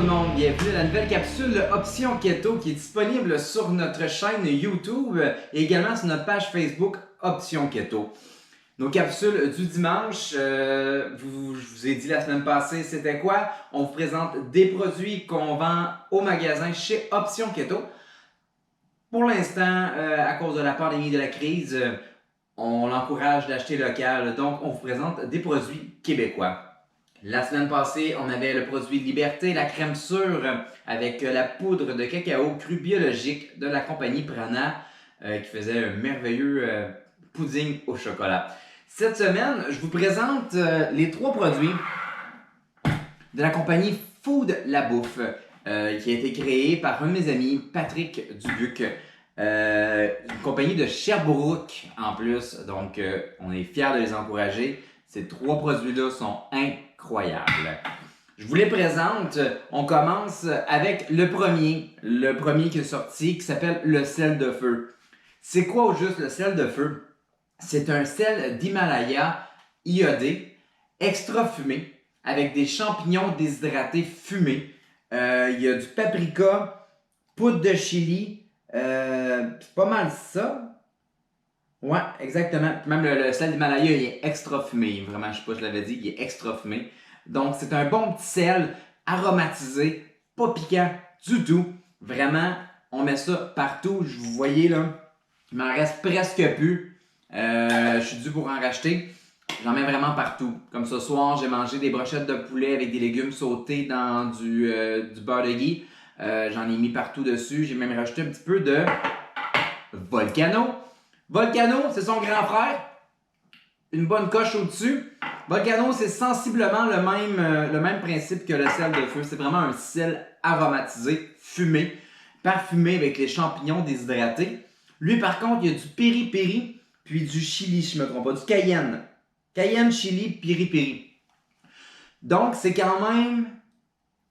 le monde, bienvenue à la nouvelle capsule Option Keto qui est disponible sur notre chaîne YouTube et également sur notre page Facebook Option Keto. Nos capsules du dimanche, je vous ai dit la semaine passée c'était quoi? On vous présente des produits qu'on vend au magasin chez Option Keto. Pour l'instant, à cause de la pandémie, de la crise, on l'encourage d'acheter local, donc on vous présente des produits québécois. La semaine passée, on avait le produit Liberté, la crème sûre avec la poudre de cacao cru biologique de la compagnie Prana qui faisait un merveilleux pudding au chocolat. Cette semaine, je vous présente les trois produits de la compagnie Food La Bouffe qui a été créée par un de mes amis, Patrick Dubuc. Une compagnie de Sherbrooke en plus, donc on est fiers de les encourager. Ces trois produits-là sont incroyables. Je vous les présente. On commence avec le premier qui est sorti, qui s'appelle le sel de feu. C'est quoi au juste le sel de feu? C'est un sel d'Himalaya iodé, extra fumé, avec des champignons déshydratés fumés. Il y a du paprika, poudre de chili, c'est pas mal ça. Ouais, exactement. Même le sel d'Himalaya, il est extra fumé. Vraiment, je sais pas si je l'avais dit, il est extra fumé. Donc, c'est un bon petit sel aromatisé, pas piquant du tout. Vraiment, on met ça partout. Vous voyez là, il m'en reste presque plus. Je suis dû pour en racheter. J'en mets vraiment partout. Comme ce soir, j'ai mangé des brochettes de poulet avec des légumes sautés dans du beurre de ghee. J'en ai mis partout dessus. J'ai même rajouté un petit peu de Volcano. Volcano, c'est son grand frère. Une bonne coche au-dessus. Volcano, c'est sensiblement le même principe que le sel de feu. C'est vraiment un sel aromatisé, fumé, parfumé avec les champignons déshydratés. Lui, par contre, il y a du piri-piri, puis du chili, si je ne me trompe pas, du cayenne. Cayenne, chili, piri-piri. Donc, c'est quand même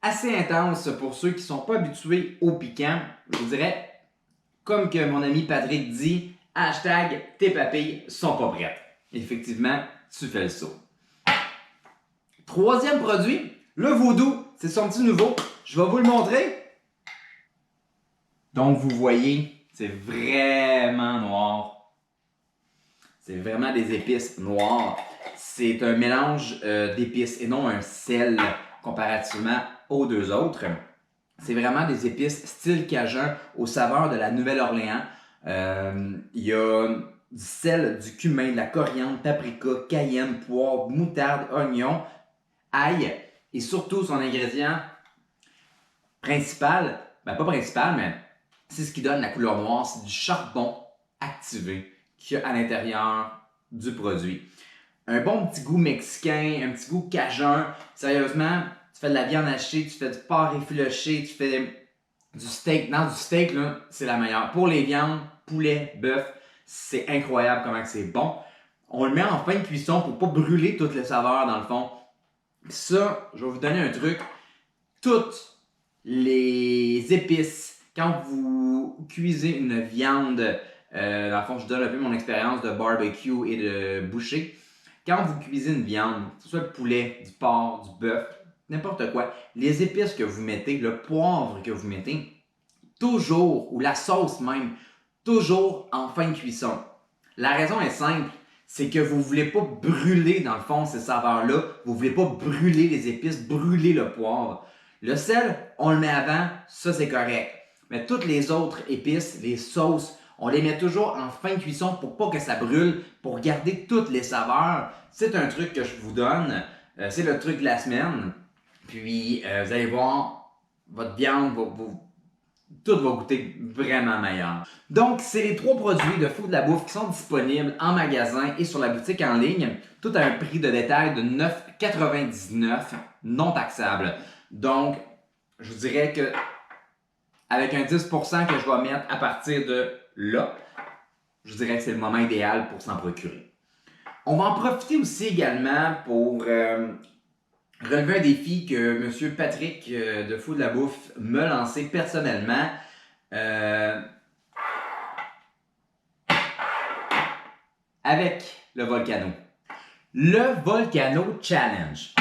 assez intense pour ceux qui ne sont pas habitués au piquant. Je vous dirais, comme que mon ami Patrick dit, hashtag tes papilles sont pas prêtes. Effectivement, tu fais le saut. Troisième produit, le Voodoo. C'est son petit nouveau. Je vais vous le montrer. Donc, vous voyez, c'est vraiment noir. C'est vraiment des épices noires. C'est un mélange d'épices et non un sel comparativement aux deux autres. C'est vraiment des épices style cajun aux saveurs de la Nouvelle-Orléans. Il y a du sel, du cumin, de la coriandre, paprika, cayenne, poivre, moutarde, oignon, ail et surtout son ingrédient principal, pas principal, mais c'est ce qui donne la couleur noire, c'est du charbon activé qu'il y a à l'intérieur du produit. Un bon petit goût mexicain, un petit goût cajun. Sérieusement, tu fais de la viande hachée, tu fais du porc effiloché, tu fais du steak. Non, du steak, là, c'est la meilleure. Pour les viandes, poulet, bœuf, c'est incroyable comment c'est bon. On le met en fin de cuisson pour ne pas brûler toutes les saveurs dans le fond. Ça, je vais vous donner un truc. Toutes les épices, quand vous cuisez une viande, dans le fond, je donne un peu mon expérience de barbecue et de boucher. Quand vous cuisez une viande, que ce soit le poulet, du porc, du bœuf, n'importe quoi, les épices que vous mettez, le poivre que vous mettez, toujours, ou la sauce même, toujours en fin de cuisson. La raison est simple, c'est que vous ne voulez pas brûler dans le fond ces saveurs-là, vous ne voulez pas brûler les épices, brûler le poivre. Le sel, on le met avant, ça c'est correct. Mais toutes les autres épices, les sauces, on les met toujours en fin de cuisson pour pas que ça brûle, pour garder toutes les saveurs. C'est un truc que je vous donne, c'est le truc de la semaine. Puis vous allez voir, votre viande, tout va goûter vraiment meilleur. Donc, c'est les trois produits de Food La Bouffe qui sont disponibles en magasin et sur la boutique en ligne, tout à un prix de détail de 9,99 $, non taxable. Donc, je vous dirais que avec un 10% que je vais mettre à partir de là, je dirais que c'est le moment idéal pour s'en procurer. On va en profiter aussi également pour relever un défi que M. Patrick de Food La Bouffe m'a lancé personnellement. Avec le Volcano. Le Volcano Challenge.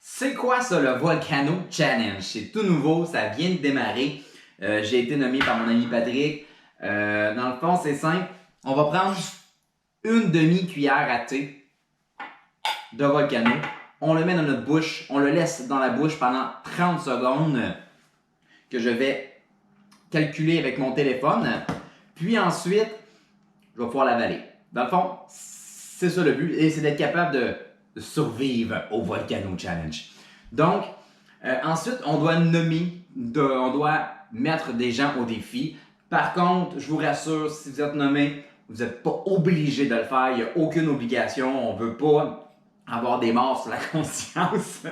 C'est quoi ça, le Volcano Challenge? C'est tout nouveau, ça vient de démarrer. J'ai été nommé par mon ami Patrick. Dans le fond, c'est simple. On va prendre une demi-cuillère à thé de Volcano. On le met dans notre bouche. On le laisse dans la bouche pendant 30 secondes que je vais calculer avec mon téléphone. Puis ensuite, je vais pouvoir l'avaler. Dans le fond, c'est ça le but. Et c'est d'être capable de survivre au Volcano Challenge. Donc, ensuite, on doit on doit mettre des gens au défi. Par contre, je vous rassure, si vous êtes nommé, vous n'êtes pas obligé de le faire. Il n'y a aucune obligation. On ne veut pas avoir des morts sur la conscience.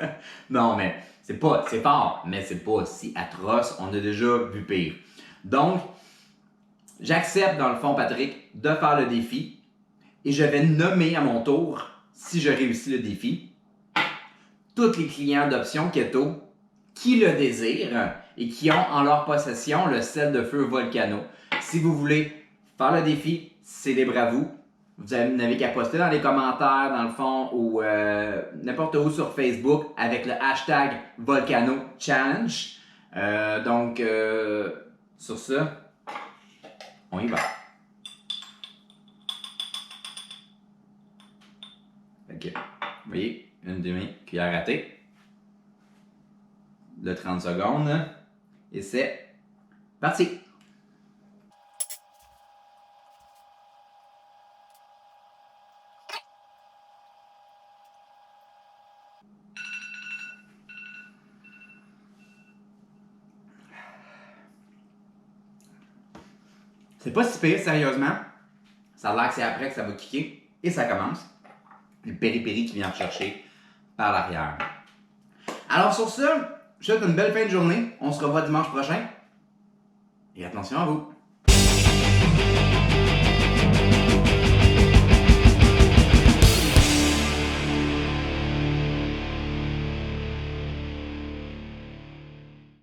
Non, mais c'est fort, mais c'est pas si atroce. On a déjà vu pire. Donc, j'accepte dans le fond, Patrick, de faire le défi et je vais nommer à mon tour, si je réussis le défi, tous les clients d'Option Keto qui le désirent et qui ont en leur possession le sel de feu Volcano. Si vous voulez faire le défi, c'est libre à vous. Vous n'avez qu'à poster dans les commentaires, dans le fond, ou n'importe où sur Facebook avec le hashtag Volcano Challenge. Sur ce, on y va. Ok, vous voyez, une demi-cuillère à thé. Le 30 secondes. Et c'est parti! C'est pas si pire, sérieusement. Ça a l'air que c'est après que ça va kicker. Et ça commence. Le péripéri qui vient rechercher par l'arrière. Alors sur ce, je vous souhaite une belle fin de journée. On se revoit dimanche prochain. Et attention à vous.